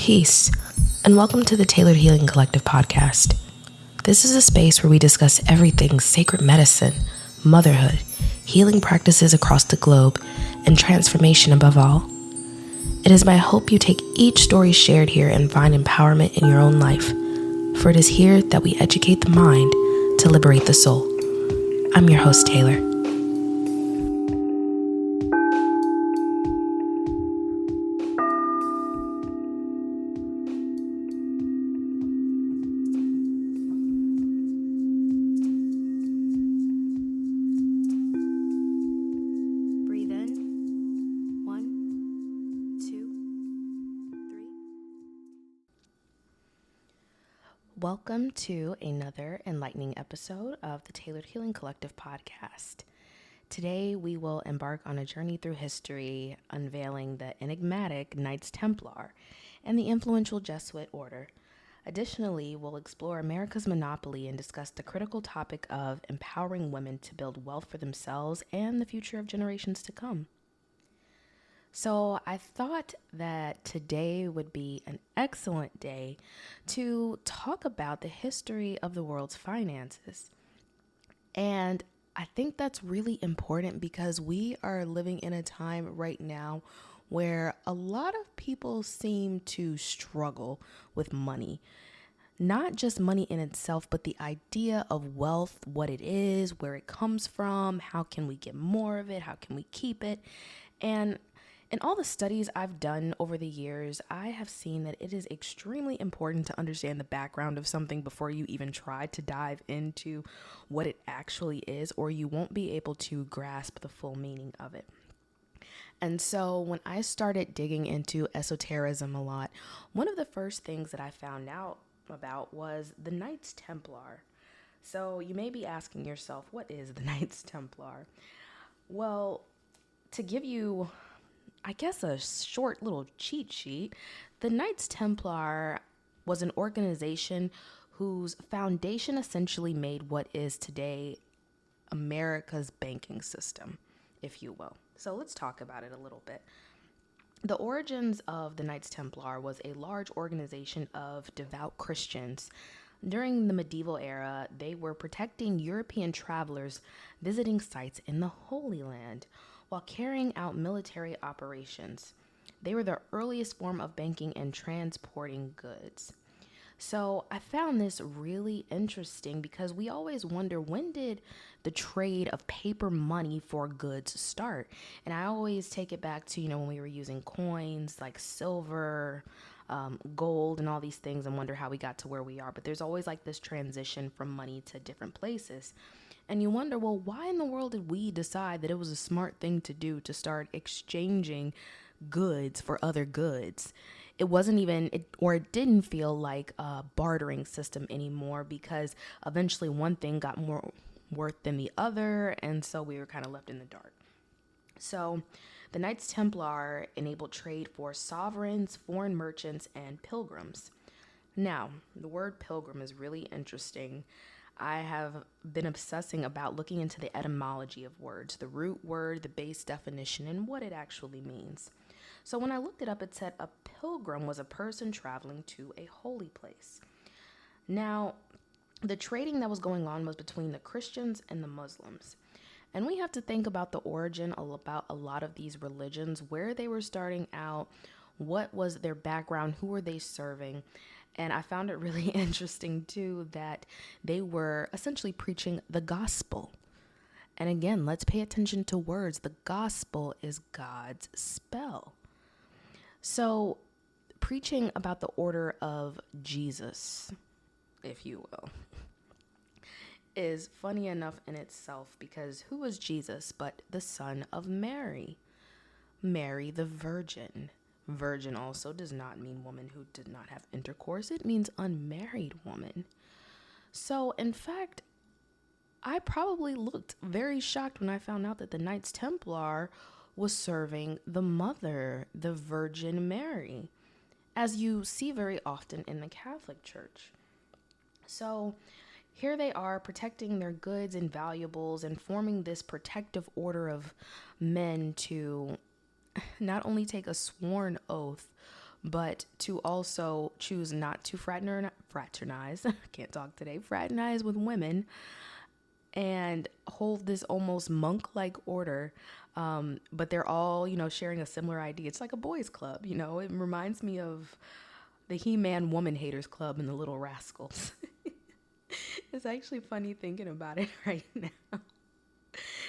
Peace, and welcome to the Tailored Healing Collective podcast. This is a space where we discuss everything sacred medicine, motherhood, healing practices across the globe, and transformation above all. It is my hope you take each story shared here and find empowerment in your own life, for it is here that we educate the mind to liberate the soul. I'm your host, Taylor. Welcome to another enlightening episode of the Tailored Healing Collective podcast. Today, we will embark on a journey through history, unveiling the enigmatic Knights Templar and the influential Jesuit order. Additionally, we'll explore America's monopoly and discuss the critical topic of empowering women to build wealth for themselves and the future of generations to come. So I thought that today would be an excellent day to talk about the history of the world's finances. And I think that's really important because we are living in a time right now where a lot of people seem to struggle with money. Not just money in itself, but the idea of wealth, what it is, where it comes from, how can we get more of it, how can we keep it, and in all the studies I've done over the years, I have seen that it is extremely important to understand the background of something before you even try to dive into what it actually is, or you won't be able to grasp the full meaning of it. And so when I started digging into esotericism a lot, one of the first things that I found out about was the Knights Templar. So you may be asking yourself, what is the Knights Templar? Well, to give you I guess a short little cheat sheet, the Knights Templar was an organization whose foundation essentially made what is today America's banking system, if you will. So let's talk about it a little bit. The origins of the Knights Templar was a large organization of devout Christians. During the medieval era, they were protecting European travelers visiting sites in the Holy Land while carrying out military operations. They were the earliest form of banking and transporting goods. So I found this really interesting because we always wonder, when did the trade of paper money for goods start? And I always take it back to, when we were using coins like silver, gold, and all these things, and wonder how we got to where we are. But there's always like this transition from money to different places. And you wonder, well, why in the world did we decide that it was a smart thing to do to start exchanging goods for other goods? It wasn't even, it didn't feel like a bartering system anymore, because eventually one thing got more worth than the other, and so we were kind of left in the dark. So the Knights Templar enabled trade for sovereigns, foreign merchants, and pilgrims. Now, the word pilgrim is really interesting. I have been obsessing about looking into the etymology of words, the root word, the base definition, and what it actually means. So when I looked it up, it said a pilgrim was a person traveling to a holy place. Now, the trading that was going on was between the Christians and the Muslims. And we have to think about the origin about a lot of these religions, where they were starting out, what was their background, who were they serving. And I found it really interesting, too, that they were essentially preaching the gospel. And again, let's pay attention to words. The gospel is God's spell. So preaching about the order of Jesus, if you will, is funny enough in itself, because who was Jesus but the son of Mary? Mary the Virgin. Virgin also does not mean woman who did not have intercourse. It means unmarried woman. So, in fact, I probably looked very shocked when I found out that the Knights Templar was serving the mother, the Virgin Mary, as you see very often in the Catholic Church. So here they are protecting their goods and valuables and forming this protective order of men to not only take a sworn oath, but to also choose not to fraternize, can't talk today, fraternize with women and hold this almost monk-like order. But they're all, sharing a similar idea. It's like a boys' club, It reminds me of the He-Man Woman Haters Club and the Little Rascals. It's actually funny thinking about it right now.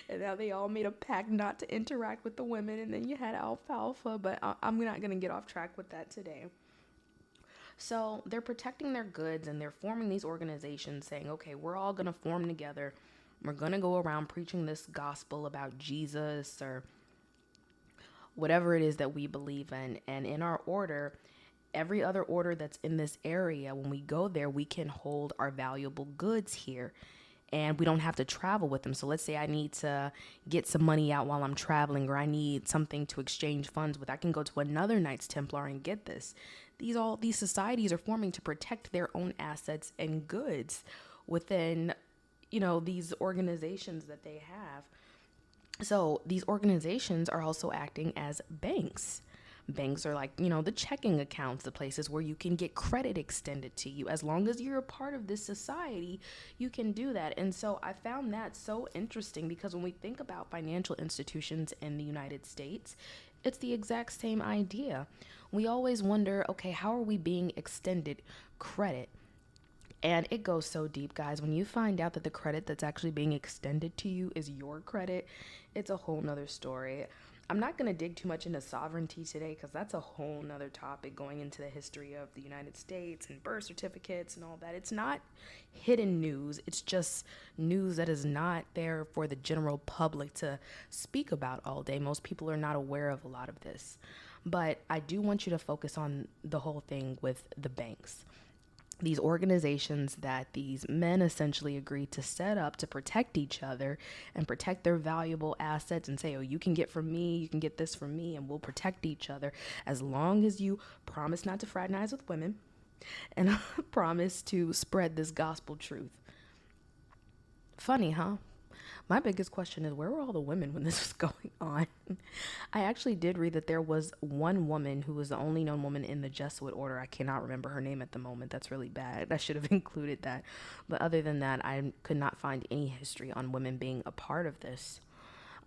And now they all made a pact not to interact with the women, and then you had alfalfa, but I'm not going to get off track with that today. So they're protecting their goods, and they're forming these organizations saying, okay, we're all going to form together. We're going to go around preaching this gospel about Jesus or whatever it is that we believe in. And in our order, every other order that's in this area, when we go there, we can hold our valuable goods here. And we don't have to travel with them. So let's say I need to get some money out while I'm traveling, or I need something to exchange funds with. I can go to another Knights Templar and get this. These societies are forming to protect their own assets and goods within, these organizations that they have. So these organizations are also acting as banks. Banks are like, the checking accounts, the places where you can get credit extended to you. As long as you're a part of this society, you can do that. And so I found that so interesting because when we think about financial institutions in the United States, it's the exact same idea. We always wonder, okay, how are we being extended credit? And it goes so deep, guys. When you find out that the credit that's actually being extended to you is your credit, it's a whole nother story. I'm not going to dig too much into sovereignty today because that's a whole nother topic going into the history of the United States and birth certificates and all that. It's not hidden news. It's just news that is not there for the general public to speak about all day. Most people are not aware of a lot of this. But I do want you to focus on the whole thing with the banks. These organizations that these men essentially agreed to set up to protect each other and protect their valuable assets and say, oh, you can get from me, you can get this from me, and we'll protect each other as long as you promise not to fraternize with women and promise to spread this gospel truth. Funny, huh? My biggest question is, where were all the women when this was going on? I actually did read that there was one woman who was the only known woman in the Jesuit order. I cannot remember her name at the moment. That's really bad. I should have included that. But other than that, I could not find any history on women being a part of this.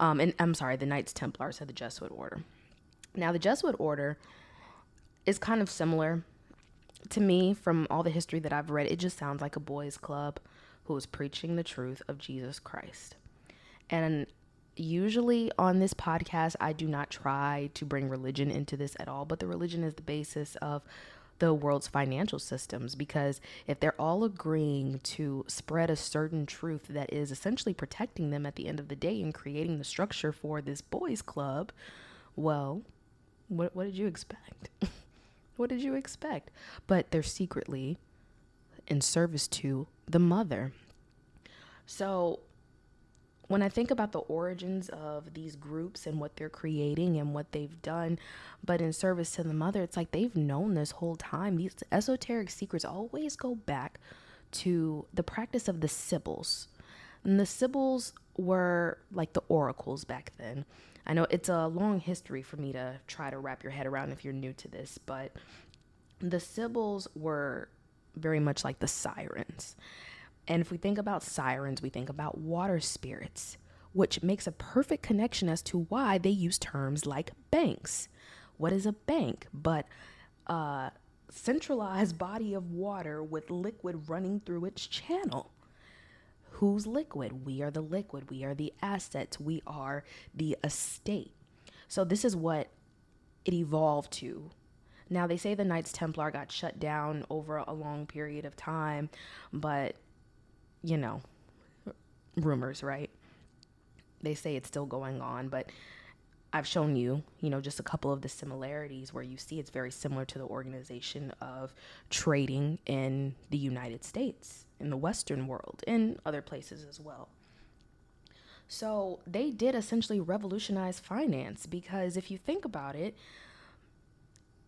And I'm sorry, the Knights Templar said the Jesuit order. Now, the Jesuit order is kind of similar to me. From all the history that I've read, it just sounds like a boys' club who is preaching the truth of Jesus Christ. And usually on this podcast, I do not try to bring religion into this at all, but the religion is the basis of the world's financial systems, because if they're all agreeing to spread a certain truth that is essentially protecting them at the end of the day and creating the structure for this boys' club, well, what did you expect? What did you expect? But they're secretly in service to the mother. So when I think about the origins of these groups and what they're creating and what they've done, but in service to the mother, it's like they've known this whole time. These esoteric secrets always go back to the practice of the Sibyls. And the Sibyls were like the oracles back then. I know it's a long history for me to try to wrap your head around if you're new to this, but the Sibyls were very much like the sirens. And if we think about sirens, we think about water spirits, which makes a perfect connection as to why they use terms like banks. What is a bank but a centralized body of water with liquid running through its channel? Who's liquid? We are the liquid. We are the assets. We are the estate. So this is what it evolved to. Now, they say the Knights Templar got shut down over a long period of time, but rumors, right? They say it's still going on, but I've shown you, just a couple of the similarities where you see it's very similar to the organization of trading in the United States, in the Western world, in other places as well. So they did essentially revolutionize finance, because if you think about it,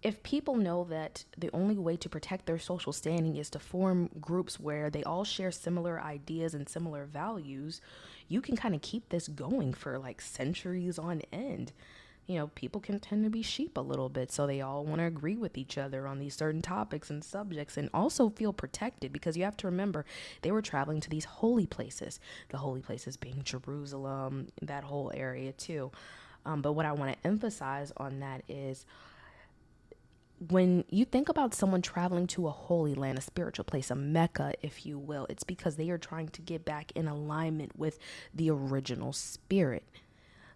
if people know that the only way to protect their social standing is to form groups where they all share similar ideas and similar values, you can kind of keep this going for like centuries on end. people can tend to be sheep a little bit. So they all want to agree with each other on these certain topics and subjects and also feel protected, because you have to remember they were traveling to these holy places, the holy places being Jerusalem, that whole area too. But what I want to emphasize on that is, when you think about someone traveling to a holy land, a spiritual place, a Mecca, if you will, it's because they are trying to get back in alignment with the original spirit,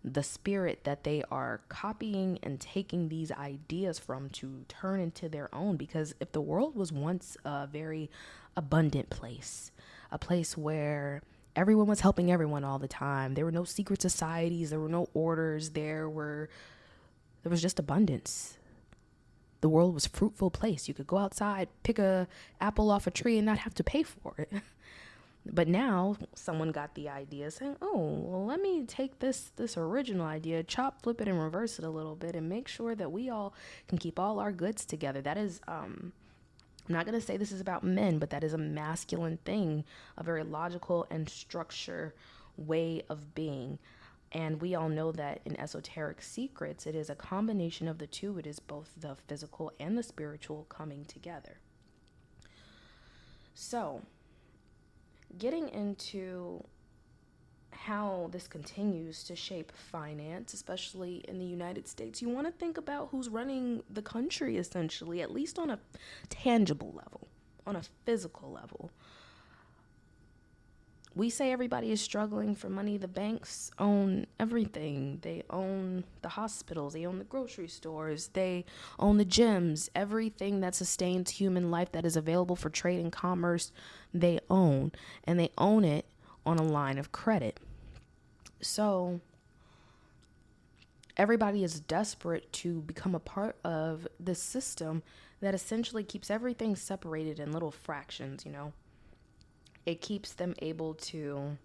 the spirit that they are copying and taking these ideas from to turn into their own. Because if the world was once a very abundant place, a place where everyone was helping everyone all the time, there were no secret societies, there were no orders, there was just abundance. The world was a fruitful place. You could go outside, pick a apple off a tree and not have to pay for it. But now someone got the idea saying, oh, well, let me take this original idea, chop, flip it, and reverse it a little bit and make sure that we all can keep all our goods together. That is, I'm not going to say this is about men, but that is a masculine thing, a very logical and structured way of being. And we all know that in Esoteric Secrets, it is a combination of the two. It is both the physical and the spiritual coming together. So, getting into how this continues to shape finance, especially in the United States, you want to think about who's running the country, essentially, at least on a tangible level, on a physical level. We say everybody is struggling for money. The banks own everything. They own the hospitals. They own the grocery stores. They own the gyms. Everything that sustains human life that is available for trade and commerce, they own. And they own it on a line of credit. So everybody is desperate to become a part of this system that essentially keeps everything separated in little fractions, It keeps them able to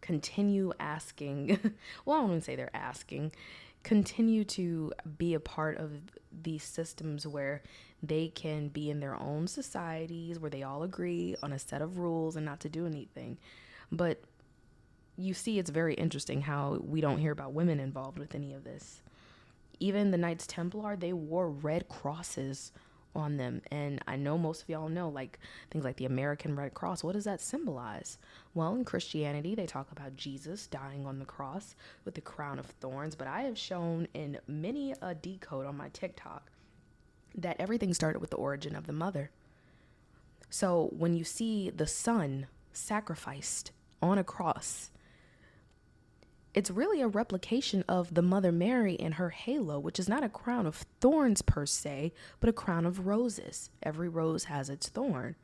continue asking. Well, I don't even say they're asking. Continue to be a part of these systems where they can be in their own societies, where they all agree on a set of rules and not to do anything. But you see, it's very interesting how we don't hear about women involved with any of this. Even the Knights Templar, they wore red crosses on them. And I know most of y'all know, like, things like the American Red Cross. What does that symbolize? Well, in Christianity, they talk about Jesus dying on the cross with the crown of thorns. But I have shown in many a decode on my TikTok that everything started with the origin of the mother. So when you see the son sacrificed on a cross, it's really a replication of the Mother Mary and her halo, which is not a crown of thorns per se, but a crown of roses. Every rose has its thorn.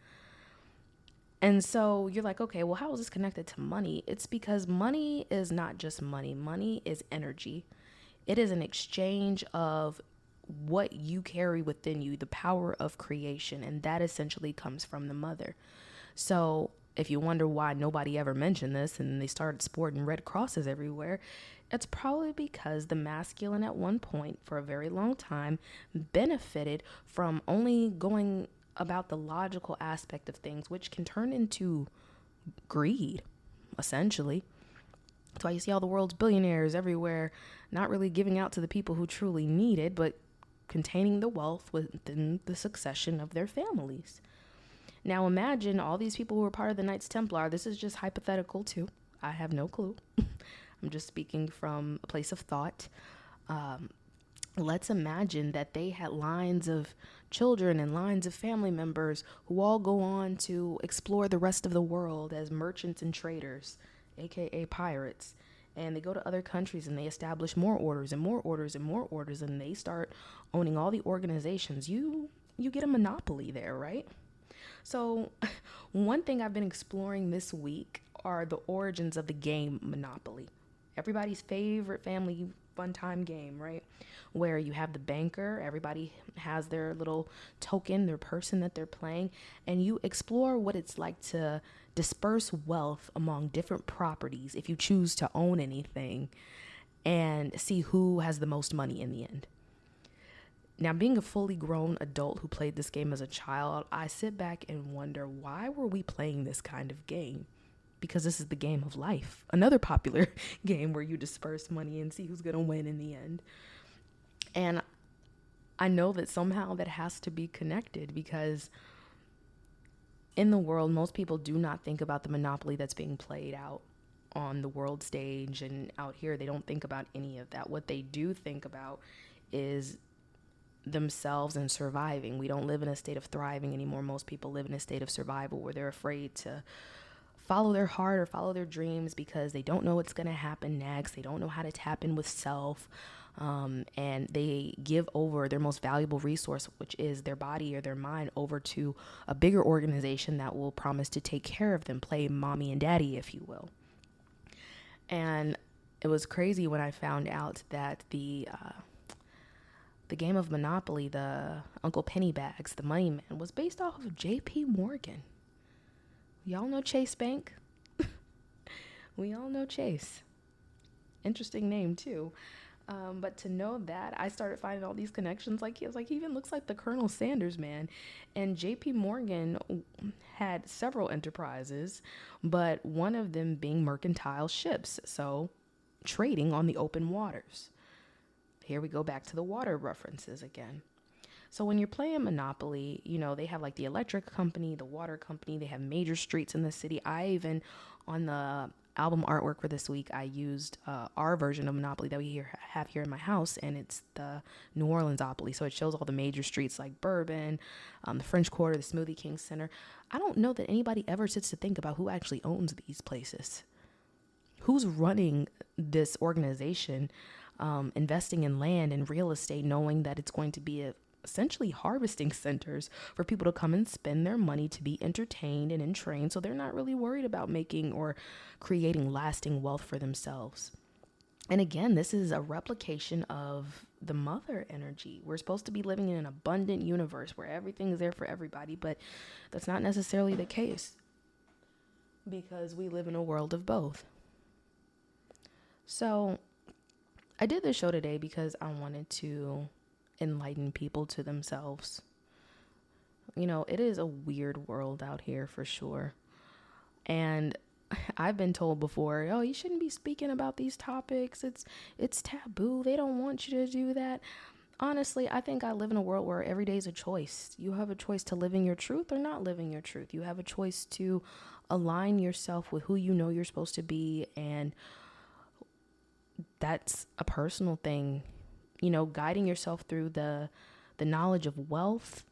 And so you're like, okay, well, how is this connected to money? It's because money is not just money. Money is energy. It is an exchange of what you carry within you, the power of creation. And that essentially comes from the mother. So if you wonder why nobody ever mentioned this and they started sporting red crosses everywhere, it's probably because the masculine at one point for a very long time benefited from only going about the logical aspect of things, which can turn into greed, essentially. That's why you see all the world's billionaires everywhere, not really giving out to the people who truly need it, but containing the wealth within the succession of their families. Now imagine all these people who were part of the Knights Templar. This is just hypothetical too. I have no clue. I'm just speaking from a place of thought. Let's imagine that they had lines of children and lines of family members who all go on to explore the rest of the world as merchants and traders, aka pirates. And they go to other countries and they establish more orders and more orders and more orders, and they start owning all the organizations. You get a monopoly there, right? So one thing I've been exploring this week are the origins of the game Monopoly. Everybody's favorite family fun time game, right? Where you have the banker, everybody has their little token, their person that they're playing, and you explore what it's like to disperse wealth among different properties if you choose to own anything, and see who has the most money in the end. Now, being a fully grown adult who played this game as a child, I sit back and wonder, why were we playing this kind of game? Because this is the game of life. Another popular game where you disperse money and see who's going to win in the end. And I know that somehow that has to be connected, because in the world, most people do not think about the monopoly that's being played out on the world stage and out here. They don't think about any of that. What they do think about is themselves and surviving. We don't live in a state of thriving anymore. Most people live in a state of survival, where they're afraid to follow their heart or follow their dreams because they don't know what's going to happen next. They don't know how to tap in with self. And they give over their most valuable resource, which is their body or their mind, over to a bigger organization that will promise to take care of them, play mommy and daddy, if you will. And it was crazy when I found out that the game of Monopoly, the Uncle Pennybags, the Money Man, was based off of J.P. Morgan. Y'all know Chase Bank? We all know Chase. Interesting name, too. But to know that, I started finding all these connections. Like, he even looks like the Colonel Sanders man. And J.P. Morgan had several enterprises, but one of them being mercantile ships. So, trading on the open waters. Here we go back to the water references again. So when you're playing Monopoly, they have like the electric company, the water company, they have major streets in the city. I even, on the album artwork for this week, I used our version of Monopoly that we have here in my house, and it's the New Orleans Opoly. So it shows all the major streets like Bourbon, the French Quarter, the Smoothie King Center. I don't know that anybody ever sits to think about who actually owns these places. Who's running this organization, investing in land and real estate, knowing that it's going to be essentially harvesting centers for people to come and spend their money to be entertained and entrained, so they're not really worried about making or creating lasting wealth for themselves. And again, this is a replication of the mother energy. We're supposed to be living in an abundant universe where everything is there for everybody, but that's not necessarily the case, because we live in a world of both. So I did this show today because I wanted to enlighten people to themselves. It is a weird world out here for sure. And I've been told before, oh, you shouldn't be speaking about these topics. It's taboo. They don't want you to do that. Honestly, I think I live in a world where every day is a choice. You have a choice to living your truth or not living your truth. You have a choice to align yourself with who you know you're supposed to be, and that's a personal thing. Guiding yourself through the knowledge of wealth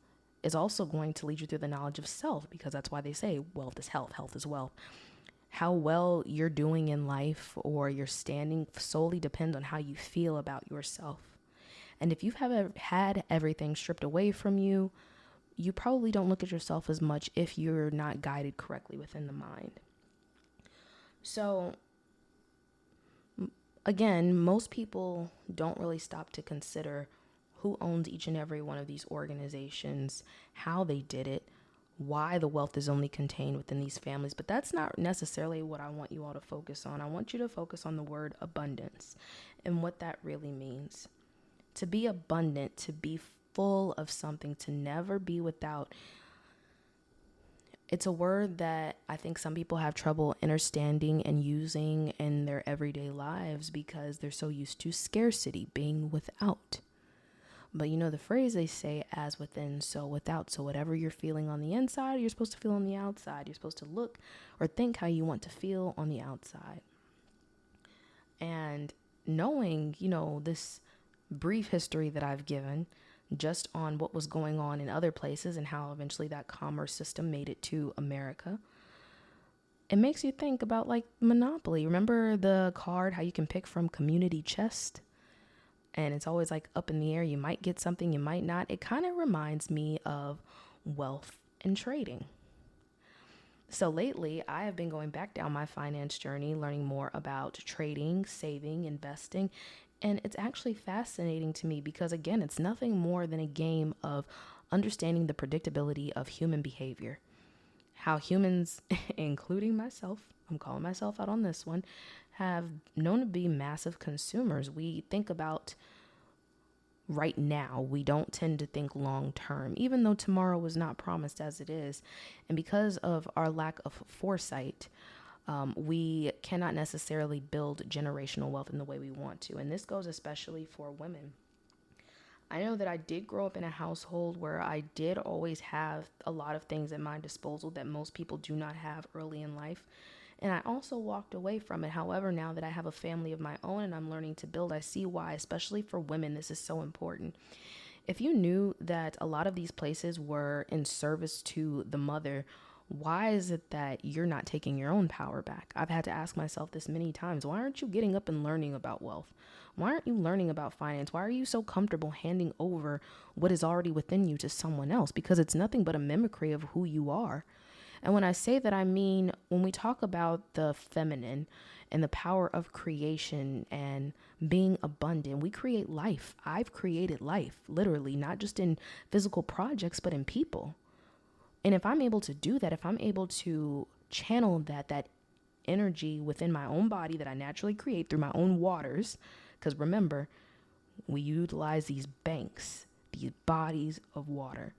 is also going to lead you through the knowledge of self, because that's why they say wealth is health, health is wealth. How well you're doing in life or you're standing solely depends on how you feel about yourself. And if you've had everything stripped away from you, you probably don't look at yourself as much if you're not guided correctly within the mind. So again, most people don't really stop to consider who owns each and every one of these organizations, how they did it, why the wealth is only contained within these families. But that's not necessarily what I want you all to focus on. I want you to focus on the word abundance and what that really means. To be abundant, to be full of something, to never be without. It's a word that I think some people have trouble understanding and using in their everyday lives because they're so used to scarcity, being without. But the phrase they say, as within, so without. So whatever you're feeling on the inside, you're supposed to feel on the outside. You're supposed to look or think how you want to feel on the outside. And knowing, this brief history that I've given just on what was going on in other places and how eventually that commerce system made it to America, it makes you think about like Monopoly. Remember the card, how you can pick from community chest? And it's always like up in the air. You might get something, you might not. It kind of reminds me of wealth and trading. So lately, I have been going back down my finance journey, learning more about trading, saving, investing. And it's actually fascinating to me because, again, it's nothing more than a game of understanding the predictability of human behavior. How humans, including myself, I'm calling myself out on this one, have known to be massive consumers. We think about right now. We don't tend to think long term, even though tomorrow was not promised as it is. And because of our lack of foresight, we cannot necessarily build generational wealth in the way we want to. And this goes especially for women. I know that I did grow up in a household where I did always have a lot of things at my disposal that most people do not have early in life. And I also walked away from it. However, now that I have a family of my own and I'm learning to build, I see why, especially for women, this is so important. If you knew that a lot of these places were in service to the mother, why is it that you're not taking your own power back? I've had to ask myself this many times. Why aren't you getting up and learning about wealth? Why aren't you learning about finance? Why are you so comfortable handing over what is already within you to someone else? Because it's nothing but a mimicry of who you are. And when I say that, I mean, when we talk about the feminine and the power of creation and being abundant, we create life. I've created life, literally, not just in physical projects, but in people. And if I'm able to do that, if I'm able to channel that energy within my own body that I naturally create through my own waters, because remember, we utilize these banks, these bodies of water,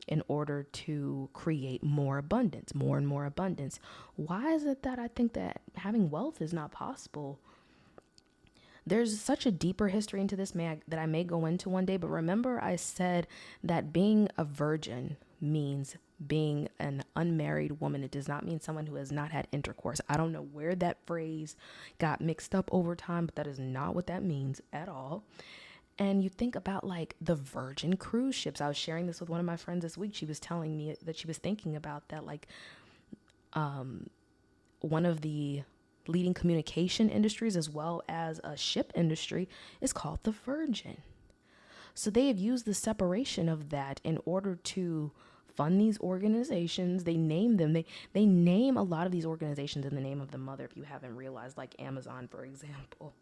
in order to create more abundance, more and more abundance. Why is it that I think that having wealth is not possible? There's such a deeper history into this that I may go into one day, but remember I said that being a virgin means being an unmarried woman. It does not mean someone who has not had intercourse. I don't know where that phrase got mixed up over time, but that is not what that means at all. And you think about like the Virgin cruise ships. I was sharing this with one of my friends this week. She was telling me that she was thinking about that, like one of the leading communication industries as well as a ship industry is called the Virgin. So they have used the separation of that in order to fund these organizations. They name them. They name a lot of these organizations in the name of the mother, if you haven't realized, like Amazon, for example.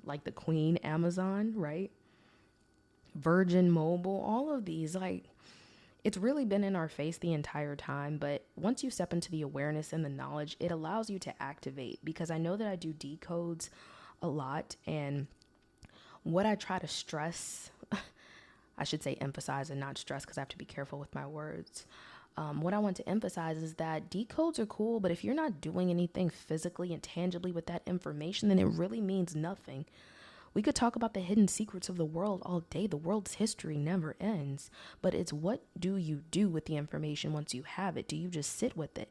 Like the Queen Amazon, right? Virgin Mobile, all of these, like, it's really been in our face the entire time. But once you step into the awareness and the knowledge, it allows you to activate, because I know that I do decodes a lot. And what I try to stress, I should say emphasize and not stress, because I have to be careful with my words. What I want to emphasize is that decodes are cool, but if you're not doing anything physically and tangibly with that information, then it really means nothing. We could talk about the hidden secrets of the world all day. The world's history never ends, but it's what do you do with the information once you have it? Do you just sit with it?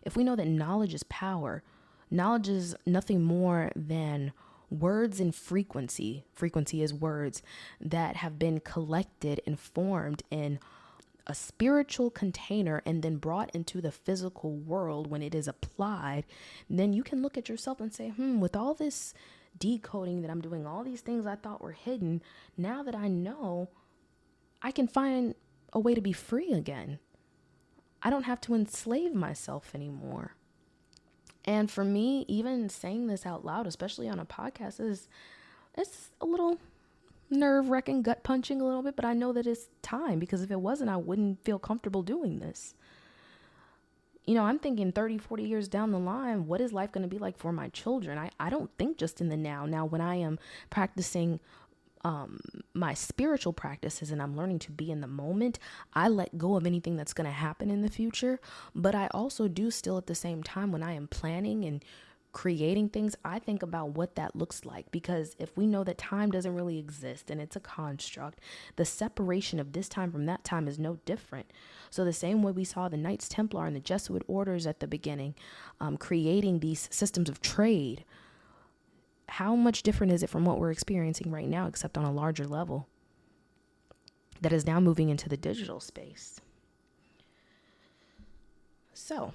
If we know that knowledge is power, knowledge is nothing more than words and frequency. Frequency is words that have been collected and formed in a spiritual container and then brought into the physical world. When it is applied, then you can look at yourself and say, with all this decoding that I'm doing, all these things I thought were hidden, now that I know, I can find a way to be free again. I don't have to enslave myself anymore. And for me, even saying this out loud, especially on a podcast, it's a little nerve-wracking, gut-punching a little bit, but I know that it's time, because if it wasn't, I wouldn't feel comfortable doing this. You know, I'm thinking 30, 40 years down the line, what is life going to be like for my children? I don't think just in the now. Now, when I am practicing my spiritual practices and I'm learning to be in the moment, I let go of anything that's going to happen in the future. But I also do still at the same time, when I am planning and creating things, I think about what that looks like, because if we know that time doesn't really exist and it's a construct, the separation of this time from that time is no different. So the same way we saw the Knights Templar and the Jesuit orders at the beginning, creating these systems of trade, how much different is it from what we're experiencing right now, except on a larger level that is now moving into the digital space? So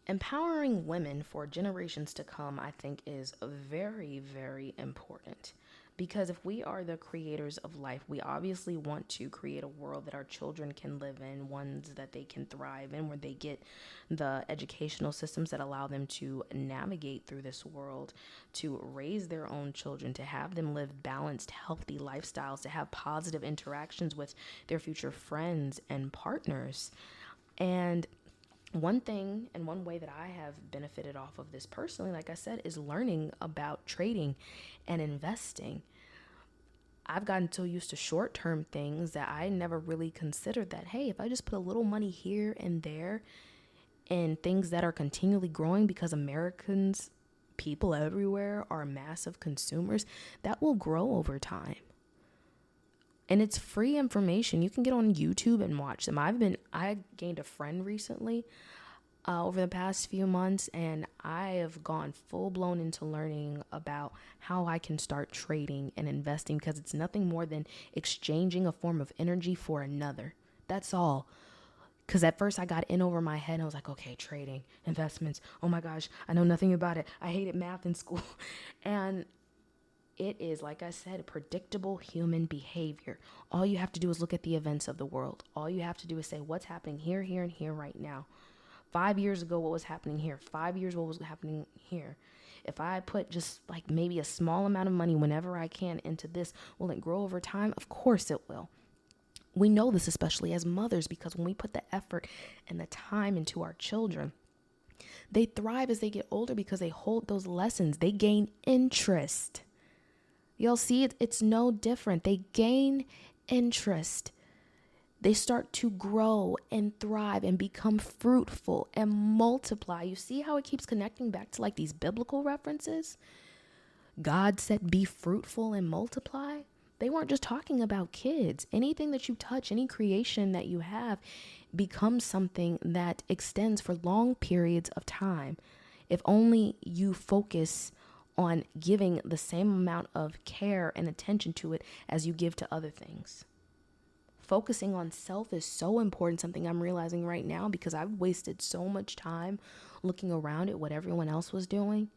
empowering women for generations to come, I think, is very, very important, because if we are the creators of life, we obviously want to create a world that our children can live in, ones that they can thrive in, where they get the educational systems that allow them to navigate through this world, to raise their own children, to have them live balanced, healthy lifestyles, to have positive interactions with their future friends and partners. And one thing and one way that I have benefited off of this personally, like I said, is learning about trading and investing. I've gotten so used to short-term things that I never really considered that, hey, if I just put a little money here and there in things that are continually growing, because Americans people everywhere are massive consumers, that will grow over time. And it's free information. You can get on YouTube and watch them. I gained a friend recently over the past few months, and I have gone full blown into learning about how I can start trading and investing, because it's nothing more than exchanging a form of energy for another. That's all. Because at first I got in over my head and I was like, okay, trading, investments. Oh my gosh, I know nothing about it. I hated math in school. And it is, like I said, predictable human behavior. All you have to do is look at the events of the world. All you have to do is say, what's happening here, here, and here right now? 5 years ago, what was happening here? 5 years, what was happening here? If I put just like maybe a small amount of money whenever I can into this, will it grow over time? Of course it will. We know this, especially as mothers, because when we put the effort and the time into our children, they thrive as they get older because they hold those lessons. They gain interest. You'll see it's no different. They gain interest. They start to grow and thrive and become fruitful and multiply. You see how it keeps connecting back to like these biblical references? God said, be fruitful and multiply. They weren't just talking about kids. Anything that you touch, any creation that you have, becomes something that extends for long periods of time. If only you focus on giving the same amount of care and attention to it as you give to other things. Focusing on self is so important, something I'm realizing right now, because I've wasted so much time looking around at what everyone else was doing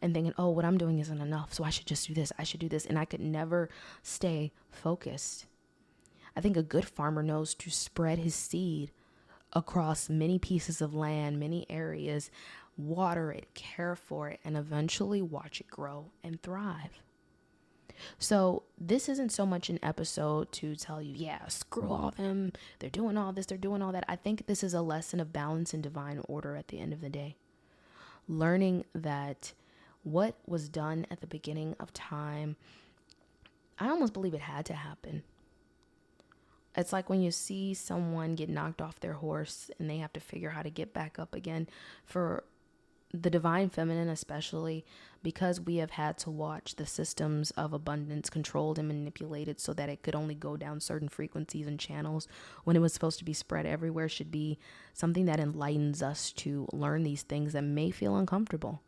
and thinking, oh, what I'm doing isn't enough, so I should just do this. I should do this. And I could never stay focused. I think a good farmer knows to spread his seed across many pieces of land, many areas, water it, care for it, and eventually watch it grow and thrive. So this isn't so much an episode to tell you, yeah, screw all them. They're doing all this, they're doing all that. I think this is a lesson of balance and divine order at the end of the day. Learning that what was done at the beginning of time, I almost believe it had to happen. It's like when you see someone get knocked off their horse and they have to figure out how to get back up again. For the divine feminine especially, because we have had to watch the systems of abundance controlled and manipulated so that it could only go down certain frequencies and channels when it was supposed to be spread everywhere, should be something that enlightens us to learn these things that may feel uncomfortable.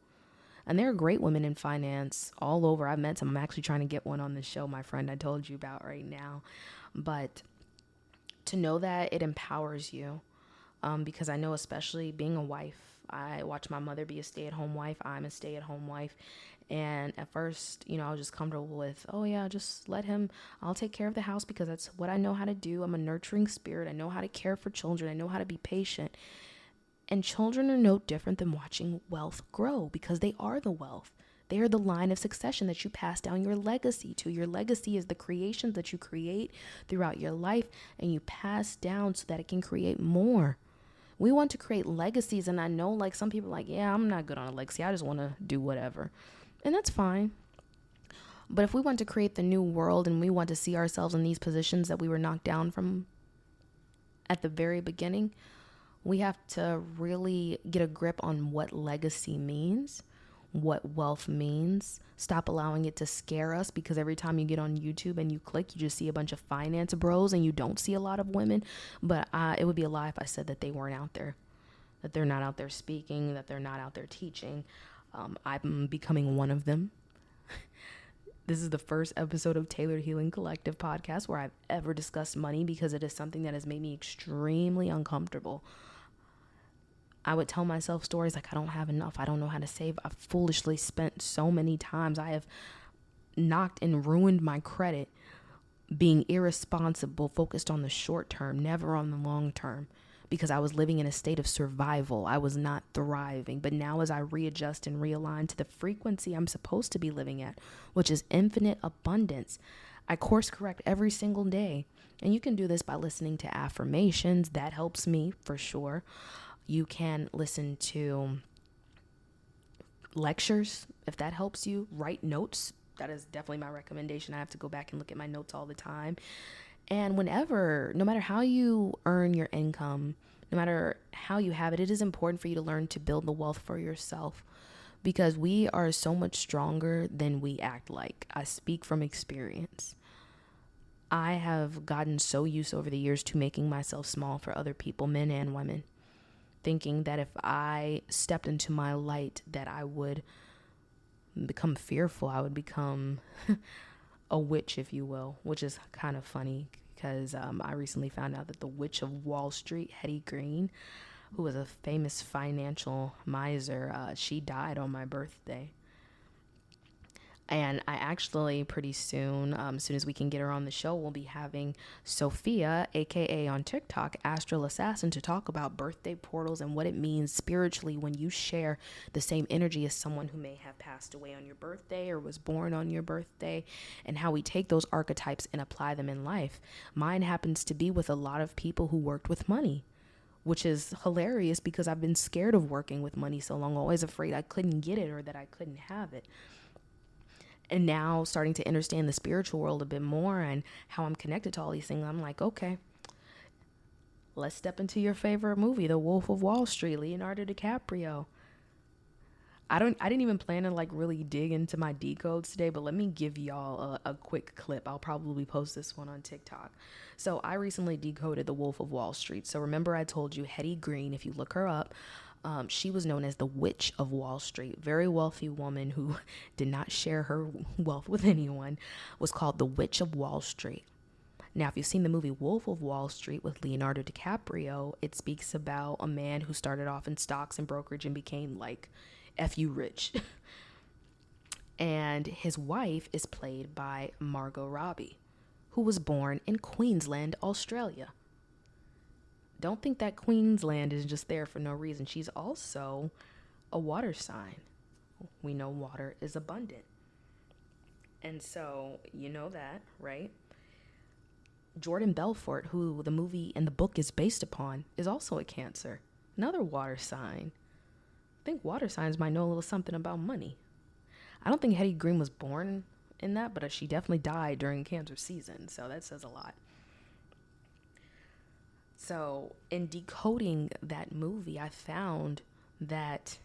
And there are great women in finance all over. I've met some. I'm actually trying to get one on this show, my friend I told you about right now. But to know that it empowers you, because I know, especially being a wife, I watched my mother be a stay-at-home wife. I'm a stay-at-home wife. And at first, I was just comfortable with, oh yeah, just let him, I'll take care of the house because that's what I know how to do. I'm a nurturing spirit. I know how to care for children. I know how to be patient. And children are no different than watching wealth grow, because they are the wealth. They are the line of succession that you pass down your legacy to. Your legacy is the creations that you create throughout your life and you pass down so that it can create more. We want to create legacies, and I know like some people are like, yeah, I'm not good on a legacy. I just want to do whatever. And that's fine. But if we want to create the new world and we want to see ourselves in these positions that we were knocked down from at the very beginning, we have to really get a grip on what legacy means, what wealth means. Stop allowing it to scare us, because every time you get on YouTube and you click, you just see a bunch of finance bros and you don't see a lot of women. But it would be a lie if I said that they weren't out there, that they're not out there speaking, that they're not out there teaching. I'm becoming one of them. This is the first episode of Tailored Healing Collective podcast where I've ever discussed money, because it is something that has made me extremely uncomfortable. I would tell myself stories like, I don't have enough. I don't know how to save. I've foolishly spent so many times. I have knocked and ruined my credit being irresponsible, focused on the short term, never on the long term, because I was living in a state of survival. I was not thriving. But now as I readjust and realign to the frequency I'm supposed to be living at, which is infinite abundance, I course correct every single day. And you can do this by listening to affirmations. That helps me for sure. You can listen to lectures if that helps you. Write notes. That is definitely my recommendation. I have to go back and look at my notes all the time. And whenever, no matter how you earn your income, no matter how you have it, it is important for you to learn to build the wealth for yourself. because we are so much stronger than we act like. I speak from experience. I have gotten so used over the years to making myself small for other people, men and women, thinking that if I stepped into my light that I would become fearful. I would become a witch, if you will, which is kind of funny because I recently found out that the Witch of Wall Street, Hetty Green, who was a famous financial miser, she died on my birthday. And I actually pretty soon, as soon as we can get her on the show, we'll be having Sophia, aka on TikTok, Astral Assassin, to talk about birthday portals and what it means spiritually when you share the same energy as someone who may have passed away on your birthday or was born on your birthday, and how we take those archetypes and apply them in life. Mine happens to be with a lot of people who worked with money, which is hilarious because I've been scared of working with money so long, always afraid I couldn't get it or that I couldn't have it. And now starting to understand the spiritual world a bit more and how I'm connected to all these things, I'm like, okay, let's step into your favorite movie, The Wolf of Wall Street, Leonardo DiCaprio. I didn't even plan to like really dig into my decodes today, but let me give y'all a quick clip. I'll probably post this one on TikTok. So I recently decoded The Wolf of Wall Street. So remember I told you Hetty Green, if you look her up, she was known as the Witch of Wall Street. Very wealthy woman who did not share her wealth with anyone, was called the Witch of Wall Street. Now, if you've seen the movie Wolf of Wall Street with Leonardo DiCaprio, it speaks about a man who started off in stocks and brokerage and became like F you rich. And his wife is played by Margot Robbie, who was born in Queensland, Australia. Don't think that Queensland is just there for no reason. She's also a water sign. We know water is abundant. And so, you know that, right? Jordan Belfort, who the movie and the book is based upon, is also a Cancer. Another water sign. I think water signs might know a little something about money. I don't think Hetty Green was born in that, but she definitely died during Cancer season. So that says a lot. So in decoding that movie, I found that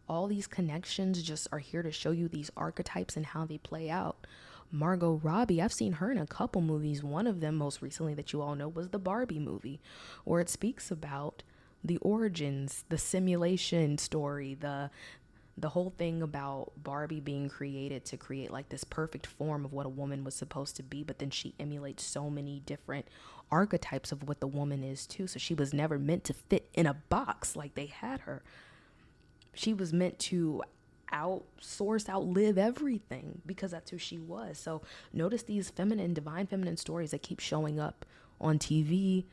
all these connections just are here to show you these archetypes and how they play out. Margot Robbie, I've seen her in a couple movies. One of them most recently that you all know was the Barbie movie, where it speaks about the origins, the simulation story, the whole thing about Barbie being created to create like this perfect form of what a woman was supposed to be, but then she emulates so many different archetypes of what the woman is too. So she was never meant to fit in a box like they had her. She was meant to outlive everything because that's who she was. So notice these feminine, divine feminine stories that keep showing up on TV,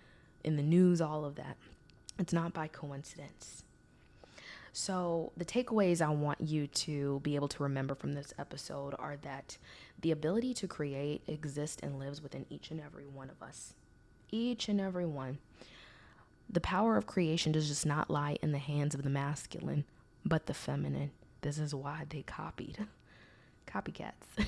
in the news, all of that. It's not by coincidence. So the takeaways I want you to be able to remember from this episode are that the ability to create exists and lives within each and every one of us. Each and every one. The power of creation does just not lie in the hands of the masculine, but the feminine. This is why they copied. Copycats.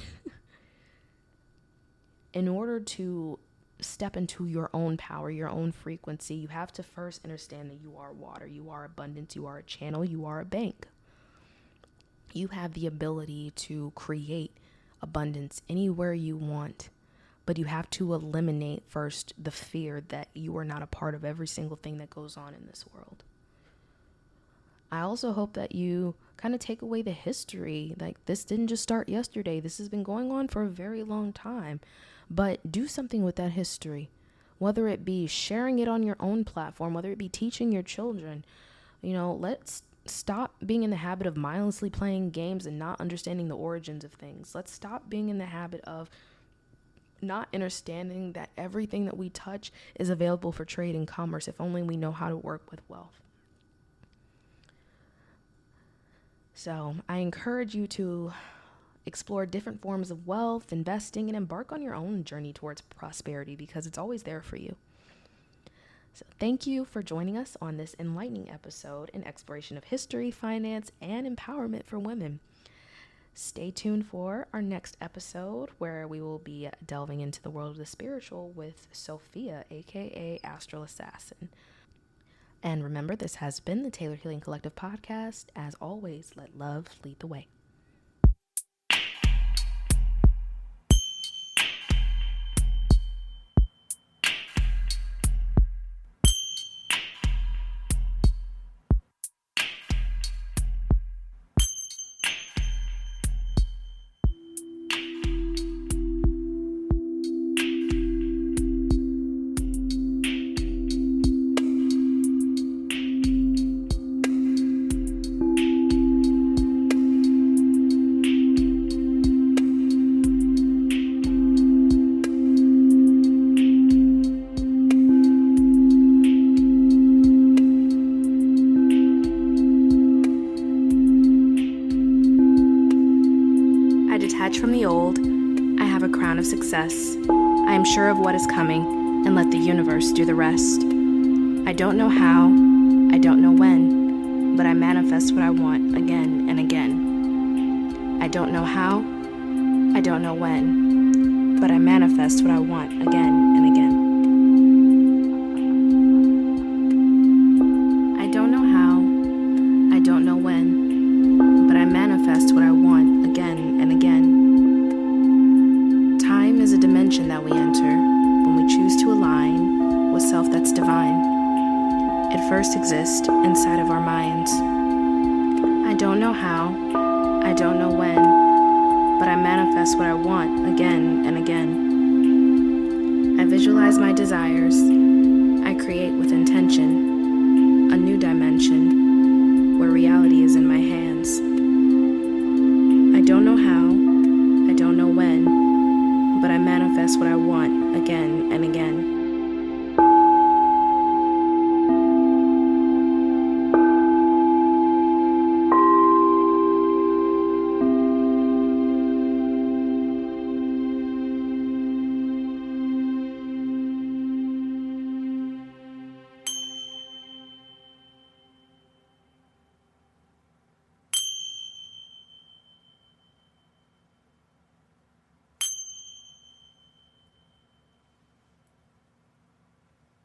In order to step into your own power, your own frequency, you have to first understand that you are water, you are abundance, you are a channel, you are a bank. You have the ability to create abundance anywhere you want, but you have to eliminate first the fear that you are not a part of every single thing that goes on in this world. I also hope that you kind of take away the history. Like, this didn't just start yesterday. This has been going on for a very long time. But do something with that history, whether it be sharing it on your own platform, whether it be teaching your children. You know, let's stop being in the habit of mindlessly playing games and not understanding the origins of things. Let's stop being in the habit of not understanding that everything that we touch is available for trade and commerce if only we know how to work with wealth. So I encourage you to explore different forms of wealth, investing, and embark on your own journey towards prosperity because it's always there for you. So thank you for joining us on this enlightening episode in exploration of history, finance, and empowerment for women. Stay tuned for our next episode where we will be delving into the world of the spiritual with Sophia, aka Astral Assassin. And remember, this has been the Tailored Healing Collective podcast. As always, let love lead the way. From the old, I have a crown of success. I am sure of what is coming, and let the universe do the rest. I don't know how, I don't know when, but I manifest what I want again and again. I don't know how, I don't know when, but I manifest what I want again and again. I don't know how, I don't know when, but I manifest what I want again and again. Time is a dimension that we enter when we choose to align with self that's divine. It first exists inside of our minds. I don't know how, I don't know when, but I manifest what I want again and again. I visualize my desires